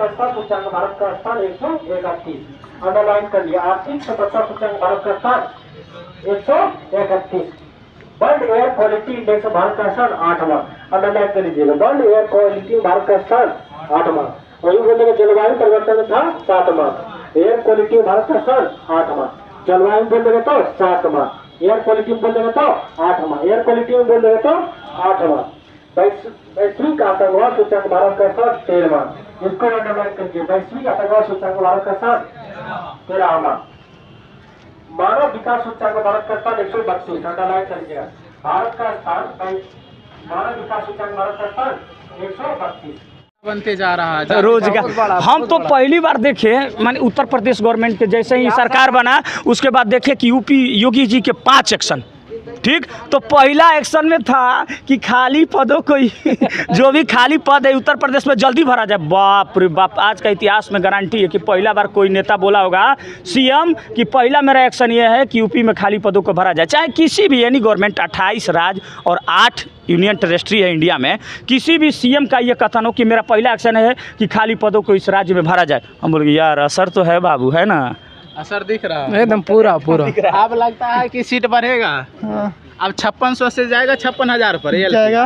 का स्थान सूचकांक भारत का स्थान 131, अंडरलाइन कर लिया। आर्थिक सफलता सूचकांक भारत का स्थान 131। World air quality index Bharat का स्थान 8वां, अंडरलाइन कर लीजिएगा। वर्ल्ड एयर क्वालिटी भारत का स्थान 8वां, वही बोलेगा जलवायु परिवर्तन था 7वां, एयर क्वालिटी भारत का स्थान 8वां, जलवायु बोलेगा तो 7वां, एयर क्वालिटी बोलेगा तो 8वां, एयर क्वालिटी में बोलेगा तो 8वां। वैश्विक आतंकवाद सूचकांक भारत का स्थान 13वां, इसको अंडरलाइन करके वैश्विक आतंकवाद सूचकांक भारत का स्थान 13वां। मानव विकास सूचकांक भारत का स्थान 132, अंडरलाइन करिएगा। भारत का स्थान मानव विकास सूचकांक भारत का स्थान 132 बनते जा रहा है रोजगार। हम तो पहली बार देखे माने उत्तर प्रदेश गवर्नमेंट के जैसे ही सरकार बना उसके बाद देखे कि यूपी योगी जी के 5 एक्शन, ठीक। तो पहला एक्शन में था कि खाली पदों को जो भी खाली पद है उत्तर प्रदेश में जल्दी भरा जाए। बाप रे बाप, आज का इतिहास में गारंटी है कि पहला बार कोई नेता बोला होगा सीएम कि पहला मेरा एक्शन ये है कि यूपी में खाली पदों को भरा जाए। चाहे किसी भी एनी गवर्नमेंट 28 राज्य और 8 यूनियन टेरिटरी है इंडिया में, किसी भी सीएम का ये कथन हो कि मेरा पहला एक्शन है कि खाली पदों को इस राज्य में भरा जाए, हम बोलेंगे यार असर तो है बाबू, है ना, असर दिख रहा है एकदम पूरा। अब लगता है कि सीट बढ़ेगा। अब 5600 से जाएगा 56,000 पर जाएगा।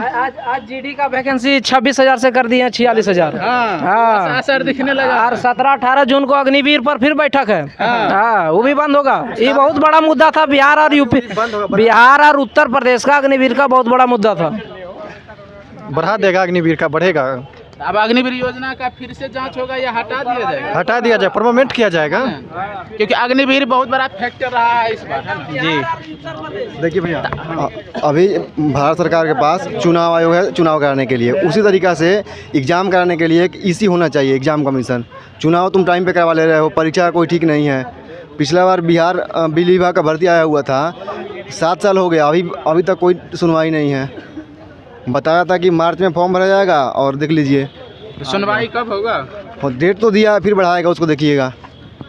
आज जीडी का वैकेंसी 26,000 से कर दिए हैं 46,000। हाँ, असर दिखने लगा। और 17-18 जून को अग्निवीर पर फिर बैठक है। हाँ, वो भी बंद होगा। ये बहुत बड़ा मुद्दा था बिहार और यूपी, बिहार और उत्तर प्रदेश का अग्निवीर का बहुत बड़ा मुद्दा था। बढ़ा देगा अग्निवीर का, बढ़ेगा। अब अग्निवीर योजना का फिर से जांच होगा या हटा दिया जाएगा? हटा दिया जाए, परमानेंट किया जाएगा, क्योंकि अग्निवीर बहुत बड़ा फैक्टर रहा है इस बार, है ना? जी देखिए भैया, अभी भारत सरकार के पास चुनाव आयोग है चुनाव कराने के लिए, उसी तरीक़ा से एग्ज़ाम कराने के लिए एक ईसी होना चाहिए, एग्ज़ाम कमीशन। चुनाव तुम टाइम पे करवा ले रहे हो, परीक्षा कोई ठीक नहीं है। पिछला बार बिहार बिजली विभाग का भर्ती आया हुआ था, 7 साल हो गया, अभी तक कोई सुनवाई नहीं है। बताया था कि मार्च में फॉर्म भरा जाएगा और देख लीजिए सुनवाई कब होगा। डेट तो दिया, फिर बढ़ाएगा, उसको देखिएगा।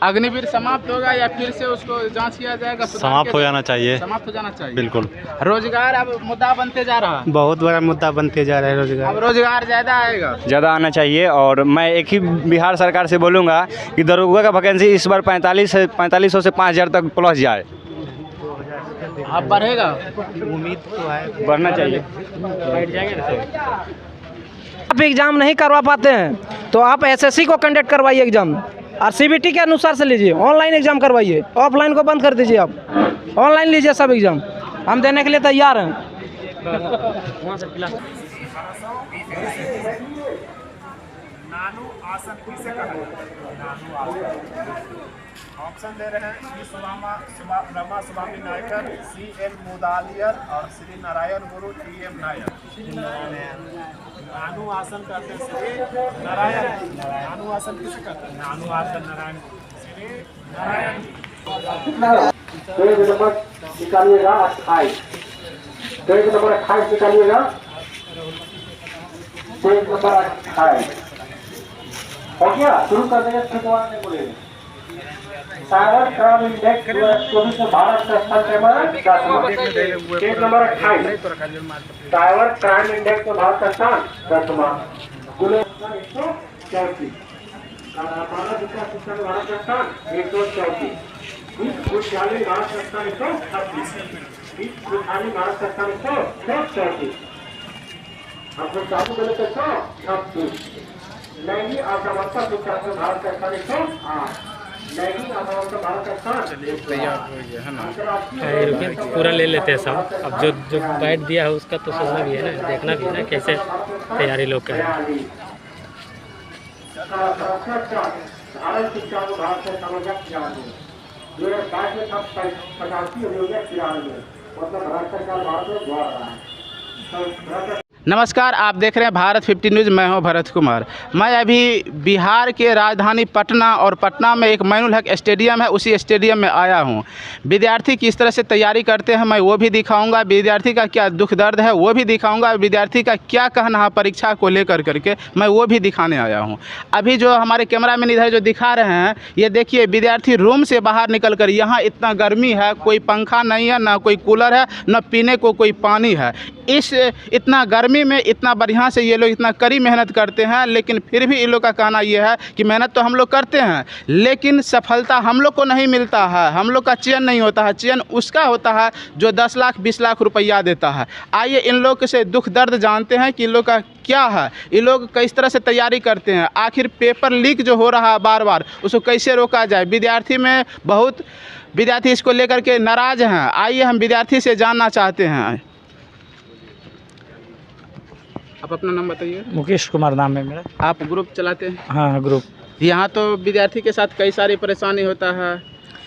अग्निवीर समाप्त होगा या फिर से उसको जांच किया जाएगा? समाप्त हो जाना चाहिए, समाप्त हो जाना चाहिए, बिल्कुल। रोजगार अब मुद्दा बनते जा रहा है, बहुत बड़ा मुद्दा बनते जा रहा है रोजगार। अब रोजगार ज़्यादा आएगा, ज़्यादा आना चाहिए। और मैं एक ही बिहार सरकार से बोलूँगा कि दरोगा का वैकेंसी इस बार 4500 से 5000 तक प्लस जाए। अब बढ़ेगा, उम्मीद तो है, बढ़ना चाहिए। आप एग्जाम नहीं करवा पाते हैं तो आप एसएससी को कंडक्ट करवाइए एग्जाम, और सीबीटी के अनुसार से लीजिए। ऑनलाइन एग्जाम करवाइए, ऑफलाइन को बंद कर दीजिए, आप ऑनलाइन लीजिए सब एग्जाम, हम देने के लिए तैयार हैं। नानू आसन किसे कहते हैं? ऑप्शन दे रहे हैं रमा स्वामी नायकर, CN मुदालियर और श्री नारायण गुरु TM नायर। नानू आसन कहते हैं श्री नारायण। नानू आसन किसे कहते हैं? नानू आसन नारायण श्री नारायण। पेज नंबर निकालिएगा 28, पेज नंबर 28 निकालिएगा, पेज नंबर 28 हो गया। शुरू कर देंगे, शुरुआत में बोलेंगे। साइबर क्राइम इंडेक्स 2024 में भारत का स्थान page number 28, cyber crime index में भारत का स्थान 10वां, कुल 134, मानव विकास सूचकांक भारत का स्थान 134, विश्व खुशहाली भारत का स्थान 136, विश्व खुशहाली भारत का स्थान 134, आपको चालू बोले तो 136, लैंगिक असमानता सूचकांक भारत का स्थान 108, लैंगिक असमानता भारत का स्थान पूरा ले लेते हैं सब। अब जो बैठ दिया है उसका तो सोचना भी है ना, देखना भी है ना कैसे तैयारी लोग करें। भारत शिक्षा को भारत से समझक किया है 2022 में सब 85 अभियोजक किया है, मतलब भारत सरकार भारत में जोड़ रहा है। नमस्कार, आप देख रहे हैं भारत 50 न्यूज़। मैं हूं भरत कुमार। मैं अभी बिहार के राजधानी पटना और पटना में एक मैनुल हक स्टेडियम है, उसी स्टेडियम में आया हूं। विद्यार्थी किस तरह से तैयारी करते हैं मैं वो भी दिखाऊंगा, विद्यार्थी का क्या दुख दर्द है वो भी दिखाऊंगा, विद्यार्थी का क्या कहना है परीक्षा को लेकर करके मैं वो भी दिखाने आया हूँ। अभी जो हमारे कैमरामैन इधर जो दिखा रहे हैं ये देखिए, विद्यार्थी रूम से बाहर निकल कर, यहाँ इतना गर्मी है, कोई पंखा नहीं है, ना कोई कूलर है, न पीने को कोई पानी है। इस इतना गर्मी में इतना बढ़िया से ये लोग इतना कड़ी मेहनत करते हैं, लेकिन फिर भी इन लोग का कहना ये है कि मेहनत तो हम लोग करते हैं लेकिन सफलता हम लोग को नहीं मिलता है, हम लोग का चयन नहीं होता है। चयन उसका होता है जो 10 लाख 20 लाख रुपया देता है। आइए इन लोग से दुख दर्द जानते हैं कि इन लोग का क्या है, ये लोग किस तरह से तैयारी करते हैं, आखिर पेपर लीक जो हो रहा है बार बार उसको कैसे रोका जाए। विद्यार्थी में बहुत विद्यार्थी इसको लेकर के नाराज़ हैं। आइए हम विद्यार्थी से जानना चाहते हैं। आप अपना नाम बताइए। मुकेश कुमार नाम है मेरा। आप ग्रुप चलाते हैं? हाँ, ग्रुप। यहाँ तो विद्यार्थी के साथ कई सारी परेशानी होता है,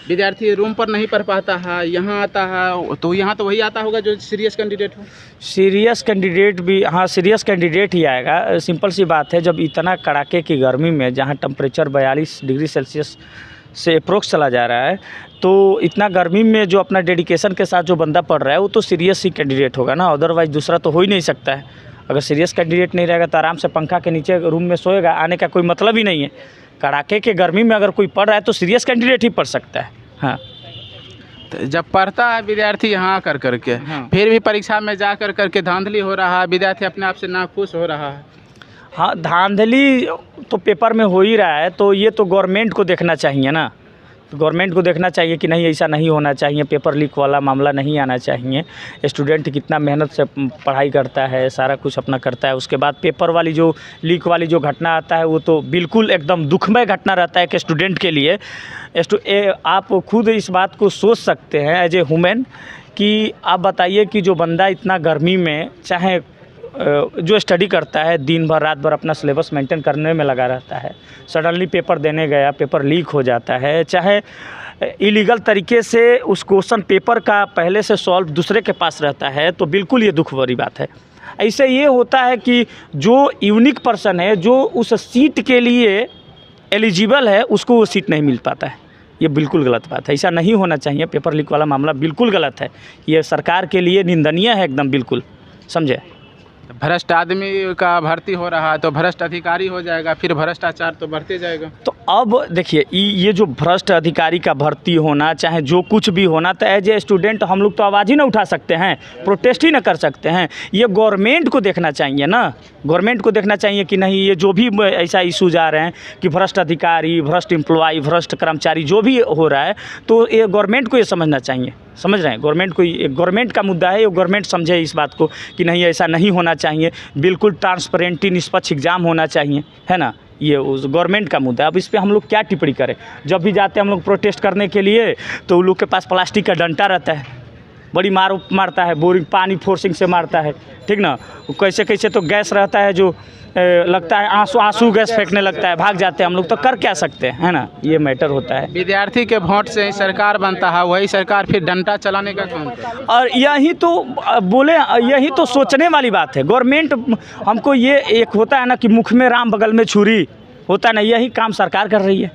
विद्यार्थी रूम पर नहीं पढ़ पाता है, यहाँ आता है तो यहाँ तो वही आता होगा जो सीरियस कैंडिडेट हो। सीरियस कैंडिडेट भी, हाँ सीरियस कैंडिडेट ही आएगा। सिंपल सी बात है, जब इतना कड़ाके की गर्मी में जहाँ टेम्परेचर 42 डिग्री सेल्सियस से अप्रोक्स चला जा रहा है, तो इतना गर्मी में जो अपना डेडिकेशन के साथ जो बंदा पढ़ रहा है वो तो सीरियस ही कैंडिडेट होगा ना, अदरवाइज दूसरा तो हो ही नहीं सकता है। अगर सीरियस कैंडिडेट नहीं रहेगा तो आराम से पंखा के नीचे रूम में सोएगा, आने का कोई मतलब ही नहीं है। कड़ाके के गर्मी में अगर कोई पढ़ रहा है तो सीरियस कैंडिडेट ही पढ़ सकता है। हाँ, तो जब पढ़ता है विद्यार्थी यहाँ कर करके, हाँ। फिर भी परीक्षा में जा कर करके धांधली हो रहा है, विद्यार्थी अपने आप से नाखुश हो रहा है। हाँ, धांधली तो पेपर में हो ही रहा है, तो ये तो गवर्नमेंट को देखना चाहिए ना। तो गवर्नमेंट को देखना चाहिए कि नहीं, ऐसा नहीं होना चाहिए, पेपर लीक वाला मामला नहीं आना चाहिए। स्टूडेंट कितना मेहनत से पढ़ाई करता है, सारा कुछ अपना करता है, उसके बाद पेपर वाली जो लीक वाली जो घटना आता है वो तो बिल्कुल एकदम दुखमय घटना रहता है कि स्टूडेंट के लिए। आप खुद इस बात को सोच सकते हैं एज ए ह्यूमन कि आप बताइए कि जो बंदा इतना गर्मी में चाहे जो स्टडी करता है, दिन भर रात भर अपना सिलेबस मेंटेन करने में लगा रहता है, सडनली पेपर देने गया, पेपर लीक हो जाता है, चाहे इलीगल तरीके से उस क्वेश्चन पेपर का पहले से सॉल्व दूसरे के पास रहता है, तो बिल्कुल ये दुख भरी बात है। ऐसे ये होता है कि जो यूनिक पर्सन है, जो उस सीट के लिए एलिजिबल है, उसको वो सीट नहीं मिल पाता है। ये बिल्कुल गलत बात है, ऐसा नहीं होना चाहिए। पेपर लीक वाला मामला बिल्कुल गलत है, ये सरकार के लिए निंदनीय है एकदम, बिल्कुल, समझे। भ्रष्ट आदमी का भर्ती हो रहा है तो भ्रष्ट अधिकारी हो जाएगा, फिर भ्रष्टाचार तो बढ़ते जाएगा। तो अब देखिए, ये जो भ्रष्ट अधिकारी का भर्ती होना, चाहे जो कुछ भी होना, तो एज ए स्टूडेंट हम लोग तो आवाज़ ही ना उठा सकते हैं, प्रोटेस्ट ही ना कर सकते हैं। ये गवर्नमेंट को देखना चाहिए ना, गवर्नमेंट को देखना चाहिए कि नहीं, ये जो भी ऐसा इशूज आ रहे हैं कि भ्रष्ट अधिकारी, भ्रष्ट एम्प्लॉय, भ्रष्ट कर्मचारी जो भी हो रहा है, तो ये गवर्नमेंट को ये समझना चाहिए। समझ रहे हैं, गवर्नमेंट को, गवर्नमेंट का मुद्दा है, ये गवर्नमेंट समझे इस बात को कि नहीं, ऐसा नहीं होना चाहिए, बिल्कुल ट्रांसपेरेंटली निष्पक्ष एग्ज़ाम होना चाहिए, है ना। ये उस गवर्नमेंट का मुद्दा है। अब इस पे हम लोग क्या टिप्पणी करें। जब भी जाते हैं हम लोग प्रोटेस्ट करने के लिए, तो उन लोग के पास प्लास्टिक का डंडा रहता है, बड़ी मारता है, बोरिंग पानी फोर्सिंग से मारता है, ठीक ना। कैसे कैसे तो गैस रहता है जो लगता है आंसू गैस फेंकने लगता है, भाग जाते हैं हम लोग, तो कर क्या सकते हैं, है ना। ये मैटर होता है। विद्यार्थी के वोट से ही सरकार बनता है, वही सरकार फिर डंडा चलाने का काम करता है। और यही तो बोले, यही तो सोचने वाली बात है। गवर्नमेंट हमको, ये एक होता है ना कि मुख में राम बगल में छुरी होता है ना, यही काम सरकार कर रही है।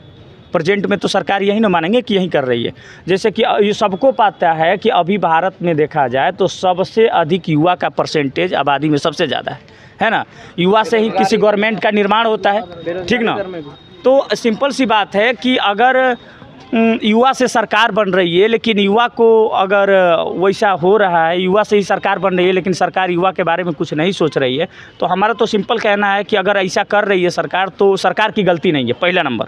प्रेजेंट में तो सरकार यही ना मानेंगे कि यही कर रही है। जैसे कि ये सबको पता है कि अभी भारत में देखा जाए तो सबसे अधिक युवा का परसेंटेज आबादी में सबसे ज़्यादा है ना। युवा से ही किसी गवर्नमेंट का निर्माण होता है, ठीक ना। तो सिंपल सी बात है कि अगर युवा से सरकार बन रही है, लेकिन युवा को अगर वैसा हो रहा है, युवा से ही सरकार बन रही है लेकिन सरकार युवा के बारे में कुछ नहीं सोच रही है, तो हमारा तो सिंपल कहना है कि अगर ऐसा कर रही है सरकार, तो सरकार की गलती नहीं है, पहला नंबर,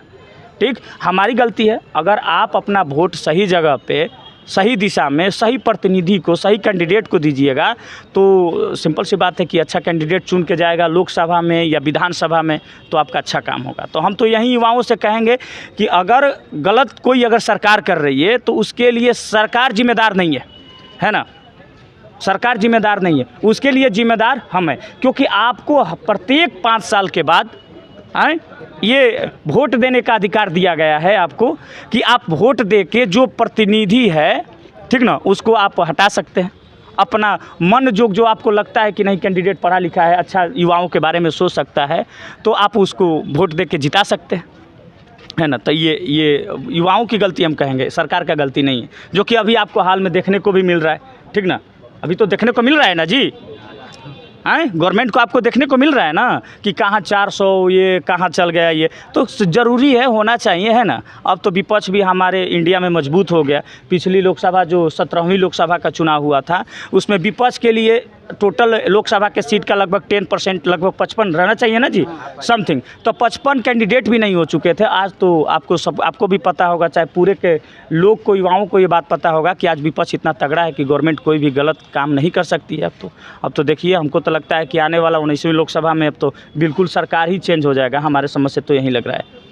ठीक, हमारी गलती है। अगर आप अपना वोट सही जगह पे, सही दिशा में, सही प्रतिनिधि को, सही कैंडिडेट को दीजिएगा, तो सिंपल सी बात है कि अच्छा कैंडिडेट चुन के जाएगा लोकसभा में या विधानसभा में, तो आपका अच्छा काम होगा। तो हम तो यही युवाओं से कहेंगे कि अगर गलत कोई अगर सरकार कर रही है तो उसके लिए सरकार जिम्मेदार नहीं है ना। सरकार जिम्मेदार नहीं है, उसके लिए जिम्मेदार हम हैं, क्योंकि आपको प्रत्येक 5 साल के बाद ये वोट देने का अधिकार दिया गया है आपको, कि आप वोट दे के जो प्रतिनिधि है, ठीक ना, उसको आप हटा सकते हैं। अपना मन जो आपको लगता है कि नहीं कैंडिडेट पढ़ा लिखा है, अच्छा युवाओं के बारे में सोच सकता है, तो आप उसको वोट दे के जिता सकते हैं, है ना। तो ये युवाओं की गलती हम कहेंगे, सरकार का गलती नहीं है, जो कि अभी आपको हाल में देखने को भी मिल रहा है, ठीक ना। अभी तो देखने को मिल रहा है ना जी, गवर्नमेंट को आपको देखने को मिल रहा है ना कि कहाँ 400, ये कहाँ चल गया, ये तो ज़रूरी है, होना चाहिए, है ना। अब तो विपक्ष भी हमारे इंडिया में मजबूत हो गया। पिछली लोकसभा जो 17वीं लोकसभा का चुनाव हुआ था, उसमें विपक्ष के लिए टोटल लोकसभा के सीट का लगभग 10%, लगभग 55 रहना चाहिए ना जी, समथिंग। तो 55 कैंडिडेट भी नहीं हो चुके थे। आज तो आपको भी पता होगा, चाहे पूरे के लोग को, युवाओं को ये बात पता होगा कि आज विपक्ष इतना तगड़ा है कि गवर्नमेंट कोई भी गलत काम नहीं कर सकती है। अब तो देखिए, हमको तो लगता है कि आने वाला 19वीं लोकसभा में अब तो बिल्कुल सरकार ही चेंज हो जाएगा, हमारे समझ से तो यही लग रहा है।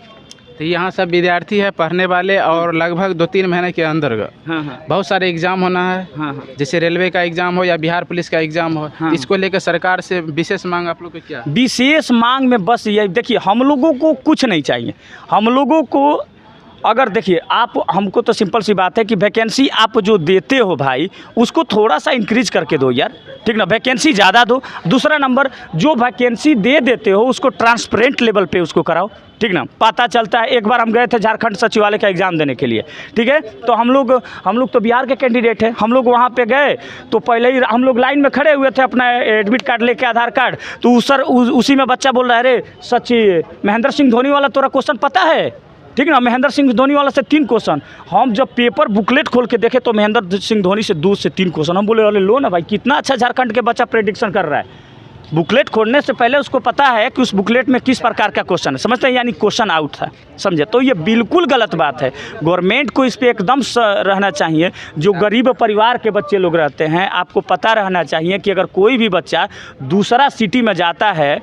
तो यहाँ सब विद्यार्थी है पढ़ने वाले, और लगभग 2-3 महीने के अंदर बहुत सारे एग्ज़ाम होना है, जैसे रेलवे का एग्ज़ाम हो या बिहार पुलिस का एग्ज़ाम हो। इसको लेकर सरकार से विशेष मांग आप लोग को क्या? विशेष मांग में बस ये देखिए, हम लोगों को कुछ नहीं चाहिए। हम लोगों को अगर देखिए, आप हमको तो सिंपल सी बात है कि वैकेंसी आप जो देते हो भाई, उसको थोड़ा सा इंक्रीज करके दो यार, ठीक ना। वैकेंसी ज़्यादा दो। दूसरा नंबर, जो वैकेंसी दे देते हो उसको ट्रांसपेरेंट लेवल पे उसको कराओ, ठीक ना। पता चलता है, एक बार हम गए थे झारखंड सचिवालय का एग्ज़ाम देने के लिए, ठीक है। तो हम लोग तो बिहार के कैंडिडेट हैं। हम लोग वहाँ पे गए तो पहले ही हम लोग लाइन में खड़े हुए थे अपना एडमिट कार्ड लेके, आधार कार्ड। तो उसी में बच्चा बोल रहा है, अरे सच्ची महेंद्र सिंह धोनी वाला तोरा क्वेश्चन पता है, ठीक ना। महेंद्र सिंह धोनी वाला से 3 क्वेश्चन। हम जब पेपर बुकलेट खोल के देखे तो महेंद्र सिंह धोनी से 2 से 3 क्वेश्चन। हम बोले, अरे लो ना भाई, कितना अच्छा झारखंड के बच्चा प्रेडिक्शन कर रहा है। बुकलेट खोलने से पहले उसको पता है कि उस बुकलेट में किस प्रकार का क्वेश्चन है, समझते हैं, यानी क्वेश्चन आउट था, समझे। तो ये बिल्कुल गलत बात है। गवर्नमेंट को इस पर एकदम रहना चाहिए। जो गरीब परिवार के बच्चे लोग रहते हैं, आपको पता रहना चाहिए कि अगर कोई भी बच्चा दूसरा सिटी में जाता है,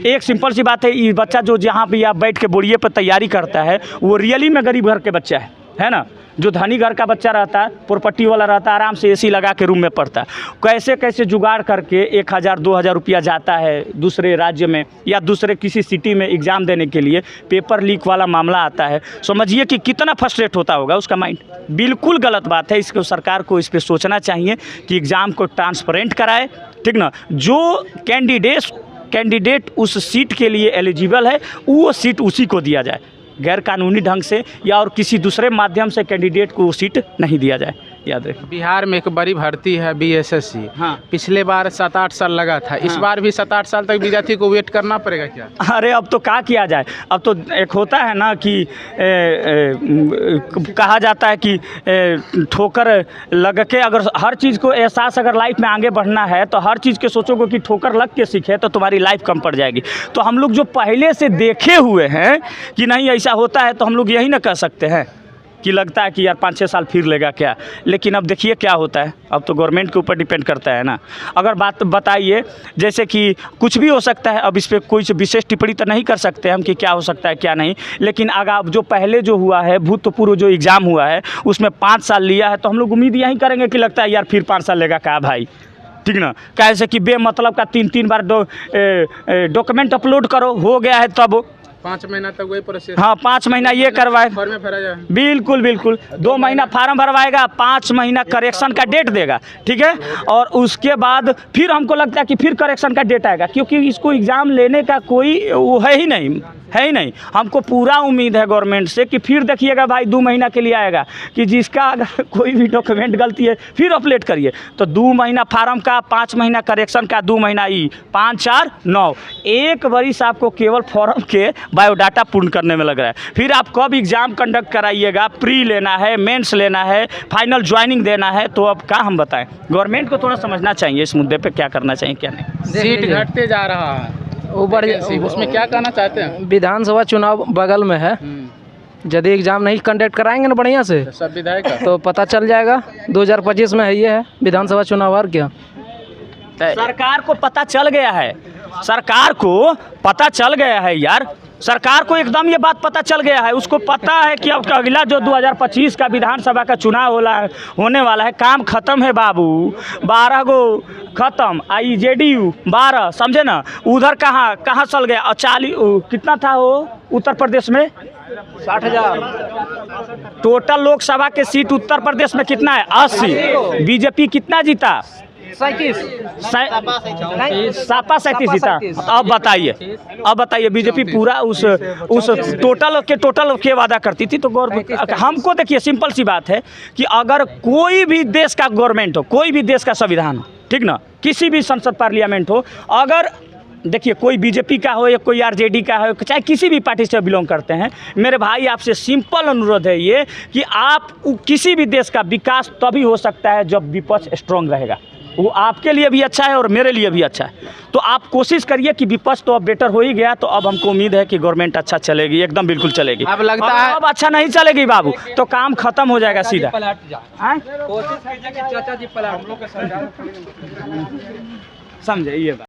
एक सिंपल सी बात है, ये बच्चा जो जहाँ भी आप बैठ के बोरिए पर तैयारी करता है, वो रियली में गरीब घर के बच्चा है ना। जो धनी घर का बच्चा रहता है, प्रॉपर्टी वाला रहता है, आराम से एसी लगा के रूम में पढ़ता है। कैसे कैसे जुगाड़ करके 1000-2000 रुपया जाता है दूसरे राज्य में या दूसरे किसी सिटी में एग्ज़ाम देने के लिए। पेपर लीक वाला मामला आता है, समझिए कि कितना फ्रस्ट्रेट होता होगा उसका माइंड। बिल्कुल गलत बात है। इसको सरकार को इस पर सोचना चाहिए कि एग्ज़ाम को ट्रांसपेरेंट कराए, ठीक ना। जो कैंडिडेट उस सीट के लिए एलिजिबल है, वो सीट उसी को दिया जाए, गैर कानूनी ढंग से या और किसी दूसरे माध्यम से कैंडिडेट को सीट नहीं दिया जाए। याद रखें, बिहार में एक बड़ी भर्ती है BSSC। पिछले बार 7-8 साल लगा था, इस बार भी 7-8 साल तक विद्यार्थी को वेट करना पड़ेगा क्या? अरे अब तो क्या किया जाए। अब तो एक होता है ना कि कहा जाता है कि ठोकर लग के, अगर हर चीज़ को एहसास, अगर लाइफ में आगे बढ़ना है तो हर चीज़ के सोचोगे कि ठोकर लग के सीखे तो तुम्हारी लाइफ कम पड़ जाएगी। तो हम लोग जो पहले से देखे हुए हैं कि नहीं ऐसा होता है, तो हम लोग यही ना कह सकते हैं कि लगता है कि यार 5-6 साल फिर लेगा क्या। लेकिन अब देखिए क्या होता है। अब तो गवर्नमेंट के ऊपर डिपेंड करता है ना। अगर बात बताइए, जैसे कि कुछ भी हो सकता है, अब इस पर कोई विशेष टिप्पणी तो नहीं कर सकते हम कि क्या हो सकता है क्या नहीं। लेकिन अगर जो पहले जो हुआ है, भूतपूर्व जो एग्ज़ाम हुआ है, उसमें 5 साल लिया है, तो हम लोग उम्मीद यही करेंगे कि लगता है यार फिर 5 साल लेगा क्या भाई, ठीक ना। कैसे कि बेमतलब का 3-3 बार डॉक्यूमेंट अपलोड करो, हो गया है तब 5 महीना तक वही प्रोसेस। हाँ, 5 महीना ये करवाए, फॉर्म भरा जाए। बिल्कुल 2 महीना फार्म भरवाएगा, 5 महीना करेक्शन का डेट देगा, ठीक है। और उसके बाद फिर हमको लगता है कि फिर करेक्शन का डेट आएगा, क्योंकि इसको एग्ज़ाम लेने का कोई वो है ही नहीं। हमको पूरा उम्मीद है गवर्नमेंट से कि फिर देखिएगा भाई 2 महीना के लिए आएगा कि जिसका अगर कोई भी डॉक्यूमेंट गलती है फिर अपडेट करिए। तो 2 महीना फार्म का, 5 महीना करेक्शन का, 2 महीना 5-4-9 1 वर्ष आपको केवल फॉर्म के बायोडाटा पूर्ण करने में लग रहा है। फिर आप कब एग्ज़ाम कंडक्ट कराइएगा, प्री लेना है, मेंस लेना है, फाइनल ज्वाइनिंग देना है, तो अब क्या हम बताएं। गवर्नमेंट को थोड़ा समझना चाहिए इस मुद्दे पे, क्या करना चाहिए क्या नहीं। सीट घटते जा रहा है, उसमें क्या कहना चाहते हैं? विधानसभा चुनाव बगल में है, यदि एग्जाम नहीं कंडक्ट कराएंगे ना बढ़िया से, सब विधायक तो पता चल जाएगा 2025 में है, ये है विधानसभा चुनाव। और क्या सरकार को पता चल गया है, सरकार को पता चल गया है यार, सरकार को एकदम ये बात पता चल गया है। उसको पता है कि अब अगला जो 2025 का विधानसभा का चुनाव होने वाला है, काम खत्म है बाबू, 12 गो खत्म, IJDU 12, समझे ना। उधर कहाँ चल गया, 40 कितना था वो उत्तर प्रदेश में 60,000 टोटल लोकसभा के सीट उत्तर प्रदेश में कितना है 80। बीजेपी कितना जीता 37 जीता। अब बताइए बीजेपी पूरा उस टोटल के वादा करती थी। तो हमको देखिए सिंपल सी बात है कि अगर कोई भी देश का गवर्नमेंट हो, कोई भी देश का संविधान हो, ठीक ना, किसी भी संसद पार्लियामेंट हो, अगर देखिए कोई बीजेपी का हो या कोई RJD का हो, चाहे किसी भी पार्टी से बिलोंग करते हैं, मेरे भाई आपसे सिंपल अनुरोध है ये कि आप किसी भी देश का विकास तभी हो सकता है जब विपक्ष स्ट्रांग रहेगा। वो आपके लिए भी अच्छा है और मेरे लिए भी अच्छा है। तो आप कोशिश करिए कि विपक्ष तो अब बेटर हो ही गया, तो अब हमको उम्मीद है कि गवर्नमेंट अच्छा चलेगी, एकदम बिल्कुल चलेगी। अब लगता है अब अच्छा नहीं चलेगी बाबू तो काम खत्म हो जाएगा सीधा। समझे ये बात।